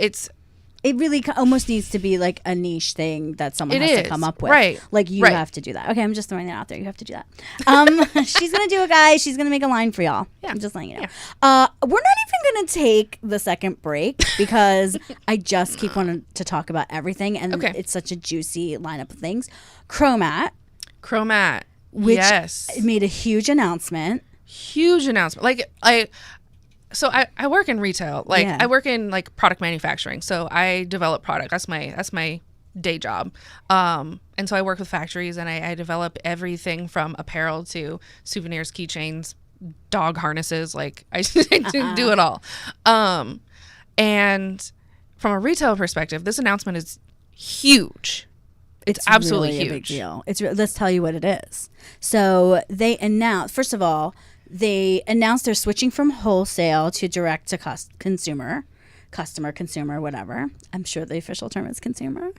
Speaker 1: it really almost needs to be like a niche thing that someone has to come up with.
Speaker 2: Right.
Speaker 1: Like you have to do that. Okay, I'm just throwing that out there. You have to do that. She's going to do it, guys. She's going to make a line for y'all. Yeah. I'm just letting you know.
Speaker 2: Yeah.
Speaker 1: We're not even going to take the second break because I just keep wanting to talk about everything. And it's such a juicy lineup of things. Chromat. Which made a huge announcement.
Speaker 2: Like So I work in retail. Like I work in like product manufacturing. So I develop product. That's my day job. And so I work with factories, and I develop everything from apparel to souvenirs, keychains, dog harnesses. Like I do it all. And from a retail perspective, this announcement is huge. It's absolutely
Speaker 1: really
Speaker 2: huge.
Speaker 1: A big deal. Let's tell you what it is. So they announced, first of all, they announced they're switching from wholesale to direct to customer, whatever. I'm sure the official term is consumer.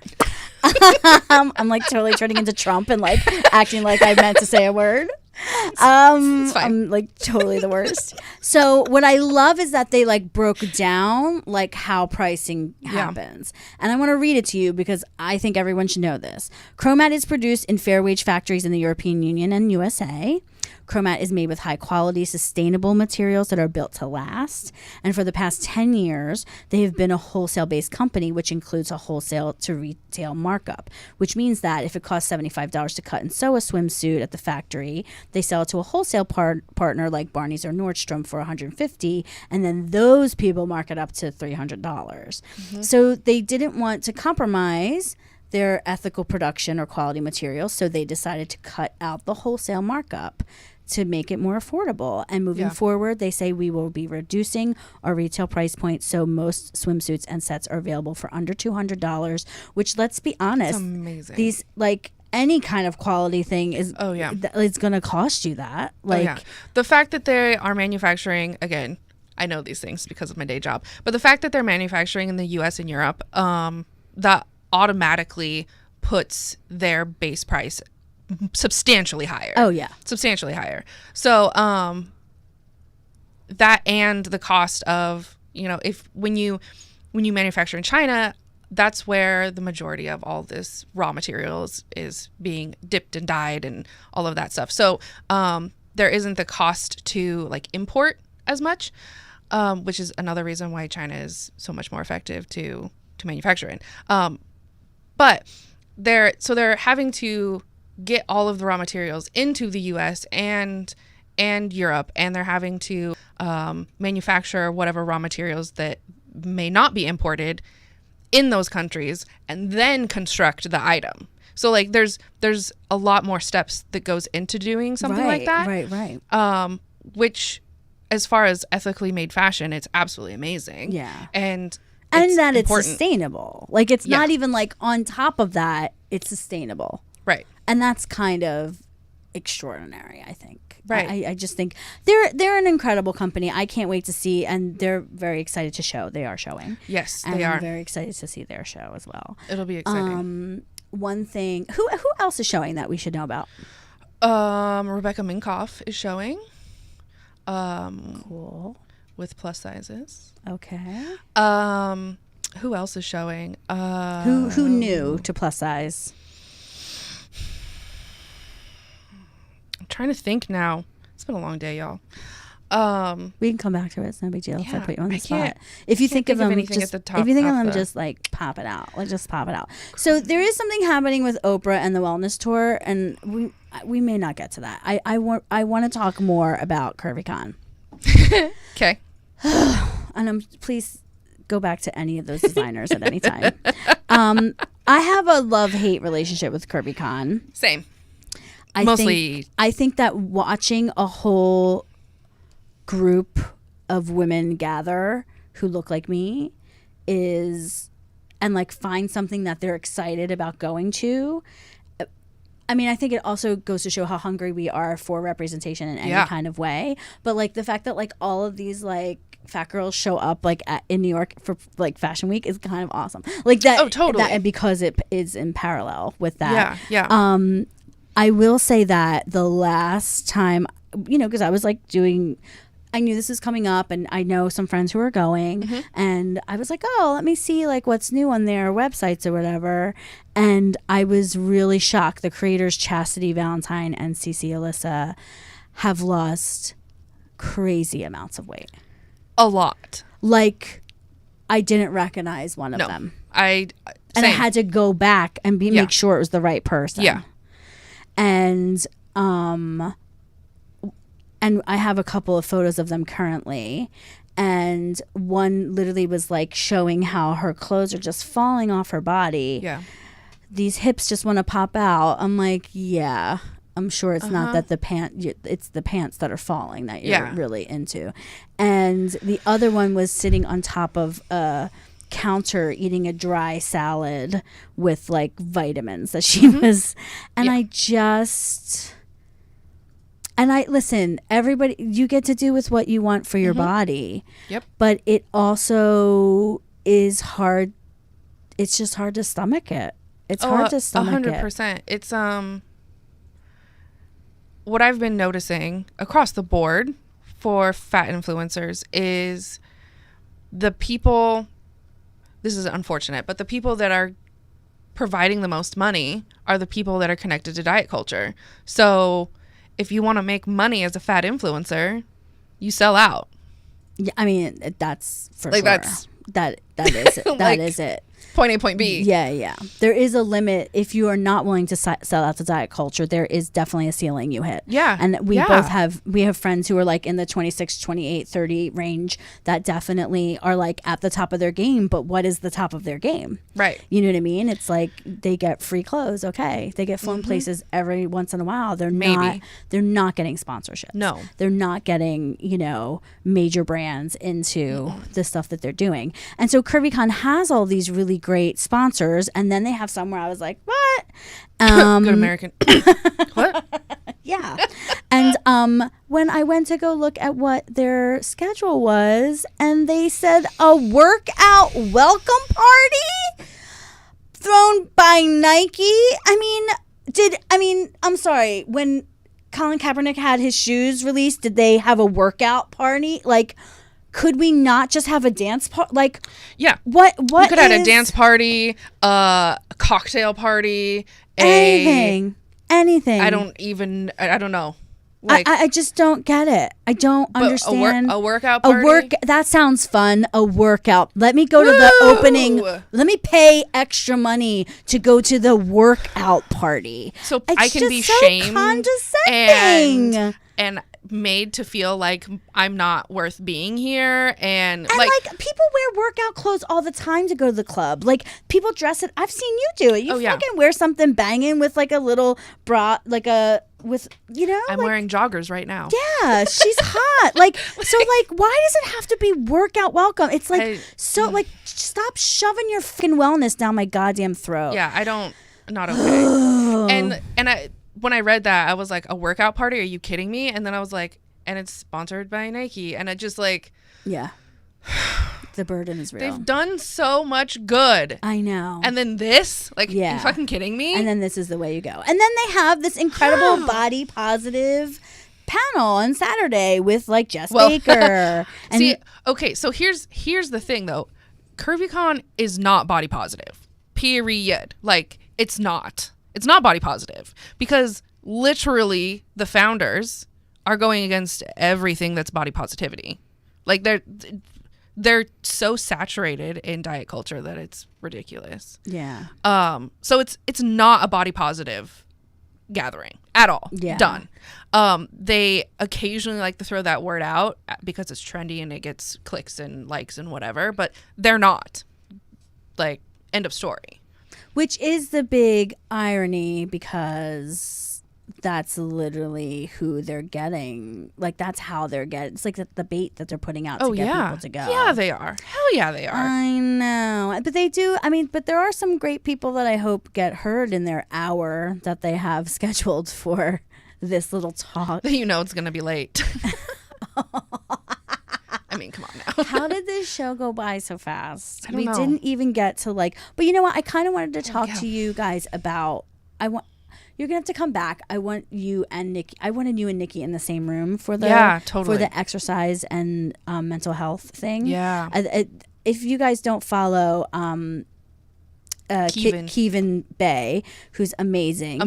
Speaker 1: I'm like totally turning into Trump and like acting like I meant to say a word.
Speaker 2: It's fine.
Speaker 1: I'm like totally the worst. So what I love is that they like broke down like how pricing happens. And I want to read it to you because I think everyone should know this. Chromat is produced in fair wage factories in the European Union and USA. Chromat is made with high quality, sustainable materials that are built to last. And for the past 10 years, they have been a wholesale based company, which includes a wholesale to retail markup, which means that if it costs $75 to cut and sew a swimsuit at the factory, they sell it to a wholesale partner like Barney's or Nordstrom for $150, and then those people mark it up to $300. Mm-hmm. So they didn't want to compromise their ethical production or quality materials, so they decided to cut out the wholesale markup to make it more affordable. And moving forward, they say we will be reducing our retail price point, so most swimsuits and sets are available for under $200, which, let's be honest,
Speaker 2: that's amazing.
Speaker 1: These like any kind of quality thing is it's going to cost you that. Like
Speaker 2: the fact that they are manufacturing, again, I know these things because of my day job, but the fact that they're manufacturing in the US and Europe, that automatically puts their base price substantially higher.
Speaker 1: Oh yeah,
Speaker 2: substantially higher. So that, and the cost of, if when you when you manufacture in China, that's where the majority of all this raw materials is being dipped and dyed and all of that stuff. So there isn't the cost to like import as much, which is another reason why China is so much more effective to manufacture in. But they're having to get all of the raw materials into the US and Europe, and they're having to manufacture whatever raw materials that may not be imported in those countries and then construct the item. So like there's a lot more steps that goes into doing something like that.
Speaker 1: Right.
Speaker 2: Which, as far as ethically made fashion, it's absolutely amazing.
Speaker 1: Yeah.
Speaker 2: And
Speaker 1: that
Speaker 2: important.
Speaker 1: It's sustainable. Like it's not even like on top of that, it's sustainable.
Speaker 2: Right.
Speaker 1: And that's kind of extraordinary, I think.
Speaker 2: Right.
Speaker 1: I just think they're an incredible company. I can't wait to see, and they're very excited to show. They are showing.
Speaker 2: Yes,
Speaker 1: and
Speaker 2: they are.
Speaker 1: I'm very excited to see their show as well.
Speaker 2: It'll be exciting.
Speaker 1: One thing, who else is showing that we should know about?
Speaker 2: Rebecca Minkoff is showing.
Speaker 1: Cool.
Speaker 2: With plus sizes.
Speaker 1: Okay.
Speaker 2: Who else is showing?
Speaker 1: Who new to plus size?
Speaker 2: I'm trying to think now. It's been a long day, y'all.
Speaker 1: We can come back to it. It's no big deal if I put you on the spot.
Speaker 2: Can't
Speaker 1: if you think of them,
Speaker 2: anything
Speaker 1: just
Speaker 2: at the top,
Speaker 1: if you think of them,
Speaker 2: the...
Speaker 1: just like pop it out. Like just pop it out. So there is something happening with Oprah and the wellness tour, and we may not get to that. I want to talk more about CurvyCon.
Speaker 2: Okay.
Speaker 1: And please go back to any of those designers at any time. I have a love-hate relationship with CurvyCon.
Speaker 2: Same.
Speaker 1: I think that watching a whole group of women gather who look like me and like find something that they're excited about going to. I mean, I think it also goes to show how hungry we are for representation in any kind of way. But like the fact that like all of these like fat girls show up like in New York for like Fashion Week is kind of awesome. Like that. Oh, totally. And because it is in parallel with that.
Speaker 2: Yeah.
Speaker 1: I will say that the last time, because I was like I knew this was coming up, and I know some friends who are going, and I was like, oh, let me see like what's new on their websites or whatever. And I was really shocked. The creators Chastity Valentine and Cece Alyssa have lost crazy amounts of weight.
Speaker 2: A lot.
Speaker 1: Like I didn't recognize one of them.
Speaker 2: I
Speaker 1: had to go back and make sure it was the right person.
Speaker 2: Yeah.
Speaker 1: And I have a couple of photos of them currently, and one literally was like showing how her clothes are just falling off her body.
Speaker 2: Yeah.
Speaker 1: These hips just want to pop out. I'm like, yeah, I'm sure it's not that it's the pants that are falling that you're really into. And the other one was sitting on top of a counter eating a dry salad with like vitamins that she was, and listen, everybody, you get to do with what you want for your body.
Speaker 2: Yep.
Speaker 1: But it also is hard. It's just hard to stomach it. It's hard to stomach
Speaker 2: 100%. It's what I've been noticing across the board for fat influencers is the people, this is unfortunate, but the people that are providing the most money are the people that are connected to diet culture. So if you want to make money as a fat influencer, you sell out.
Speaker 1: Yeah, I mean, that's for
Speaker 2: like
Speaker 1: sure. That is it. That is it.
Speaker 2: Point A, point B.
Speaker 1: Yeah. There is a limit. If you are not willing to sell out to diet culture, there is definitely a ceiling you hit.
Speaker 2: Yeah.
Speaker 1: And we both have friends who are like in the 26, 28, 30 range that definitely are like at the top of their game. But what is the top of their game?
Speaker 2: Right.
Speaker 1: You know what I mean? It's like they get free clothes. Okay. They get flown places every once in a while. They're not getting sponsorships.
Speaker 2: No.
Speaker 1: They're not getting, major brands into the stuff that they're doing. And so CurvyCon has all these really great sponsors, and then they have some where I was like, what?
Speaker 2: Good American. What?
Speaker 1: Yeah. And when I went to go look at what their schedule was, and they said a workout welcome party thrown by Nike. I'm sorry, when Colin Kaepernick had his shoes released, did they have a workout party? Like, could we not just have a dance party? Like,
Speaker 2: Yeah.
Speaker 1: what
Speaker 2: You could have a dance party, a cocktail party,
Speaker 1: anything.
Speaker 2: I don't know. Like,
Speaker 1: I just don't get it. I don't understand.
Speaker 2: A workout party?
Speaker 1: That sounds fun. A workout. Let me go to the opening. Let me pay extra money to go to the workout party.
Speaker 2: So
Speaker 1: It's
Speaker 2: I can
Speaker 1: just
Speaker 2: be
Speaker 1: so
Speaker 2: shamed
Speaker 1: condescending.
Speaker 2: and made to feel like I'm not worth being here. And
Speaker 1: like people wear workout clothes all the time to go to the club. Like people dress it. I've seen you do it. You fucking wear something banging with like a little bra, I'm
Speaker 2: wearing joggers right now.
Speaker 1: Yeah, she's hot. Like, so, like, why does it have to be workout welcome? It's like, stop shoving your fucking wellness down my goddamn throat.
Speaker 2: Yeah, not okay. and when I read that, I was like, a workout party? Are you kidding me? And then I was like, and it's sponsored by Nike. And it just like...
Speaker 1: Yeah. The burden is real.
Speaker 2: They've done so much good.
Speaker 1: I know.
Speaker 2: And then this? Like, you fucking kidding me?
Speaker 1: And then this is the way you go. And then they have this incredible body positive panel on Saturday with like Jess Baker. And
Speaker 2: so here's the thing though. CurvyCon is not body positive. Period. Like, it's not. It's not body positive because literally the founders are going against everything that's body positivity. Like they're so saturated in diet culture that it's ridiculous.
Speaker 1: Yeah.
Speaker 2: So it's not a body positive gathering at all.
Speaker 1: Yeah.
Speaker 2: Done. They occasionally like to throw that word out because it's trendy and it gets clicks and likes and whatever, but they're not. Like, end of story.
Speaker 1: Which is the big irony because that's literally who they're getting. Like, that's how they're getting. It's like the bait that they're putting out to get people to go.
Speaker 2: Yeah, they are. Hell yeah, they are.
Speaker 1: I know. But they do. I mean, but there are some great people that I hope get heard in their hour that they have scheduled for this little talk.
Speaker 2: You know it's going to be late. I mean, come on now.
Speaker 1: How did this show go by so fast?
Speaker 2: I don't know.
Speaker 1: Didn't even get to but you know what? I kind of wanted to talk to you guys about, you're going to have to come back. I wanted you and Nikki in the same room for the for the exercise and mental health thing.
Speaker 2: Yeah.
Speaker 1: If you guys don't follow Kevin Bay, who's amazing,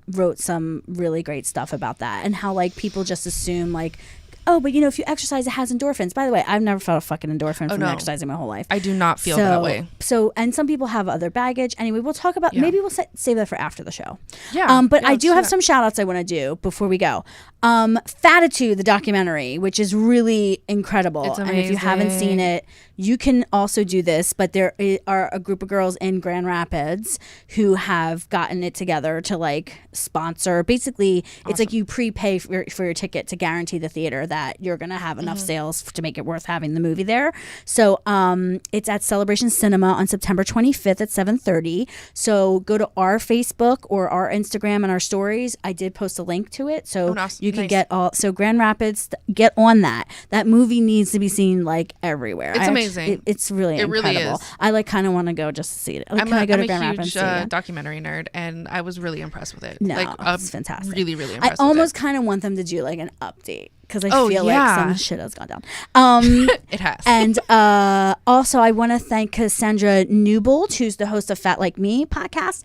Speaker 1: wrote some really great stuff about that and how like people just assume like, oh, but if you exercise, it has endorphins. By the way, I've never felt a fucking endorphin from exercising my whole life.
Speaker 2: I do not feel that way.
Speaker 1: So, and some people have other baggage. Anyway, we'll talk about, maybe we'll save that for after the show.
Speaker 2: Yeah.
Speaker 1: But I do have some shout outs I want to do before we go. Fatitude, the documentary, which is really incredible.
Speaker 2: It's amazing.
Speaker 1: And if you haven't seen it, you can also do this, but there are a group of girls in Grand Rapids who have gotten it together to like sponsor. Basically, it's like you prepay for your ticket to guarantee the theater that you're going to have enough sales to make it worth having the movie there. So it's at Celebration Cinema on September 25th at 7:30. So go to our Facebook or our Instagram and our stories. I did post a link to it. So you can get so Grand Rapids, get on that. That movie needs to be seen like everywhere.
Speaker 2: It's amazing.
Speaker 1: It's really incredible.
Speaker 2: Really is.
Speaker 1: I like kind of want to go just to see it. Like, I go to Grand Rapids?
Speaker 2: I'm a huge documentary nerd, and I was really impressed with it.
Speaker 1: No,
Speaker 2: like,
Speaker 1: it's fantastic.
Speaker 2: Really, really impressed.
Speaker 1: I almost kind of want them to do like an update because I feel like some shit has gone down.
Speaker 2: It has.
Speaker 1: And also, I want to thank Cassandra Newbold, who's the host of Fat Like Me podcast.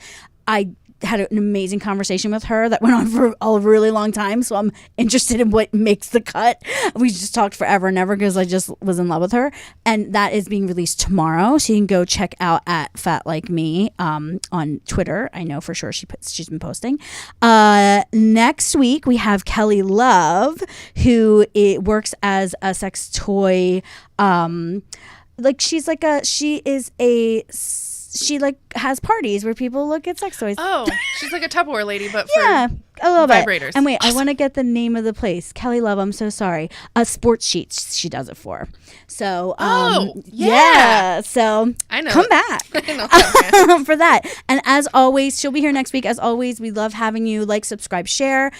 Speaker 1: I had an amazing conversation with her that went on for a really long time, so I'm interested in what makes the cut. We just talked forever and ever because I just was in love with her, and that is being released tomorrow, so you can go check out at Fat Like Me on Twitter. I know for sure she's been posting. Next week we have Kelly Love, who works as a sex toy she has parties where people look at sex toys.
Speaker 2: Oh, she's like a Tupperware lady, but for
Speaker 1: a little
Speaker 2: vibrators.
Speaker 1: Bit. And wait, I want to get the name of the place. Kelly Love, I'm so sorry. Sports Sheets she does it for. So, so
Speaker 2: I know.
Speaker 1: Come back
Speaker 2: I know that,
Speaker 1: for that. And as always, she'll be here next week. As always, we love having you. Like, subscribe, share,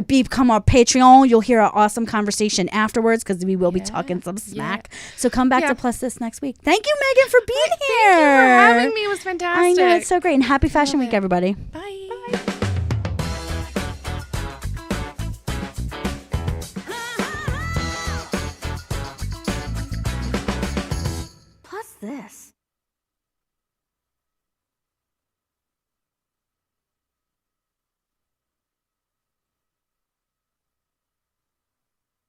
Speaker 1: become our Patreon. You'll hear our awesome conversation afterwards because we will be talking some smack. So come back to Plus This next week. Thank you, Megan, for being here.
Speaker 2: Thank you for having me. It was fantastic.
Speaker 1: I know, it's so great. And happy Fashion Week, everybody.
Speaker 2: Bye.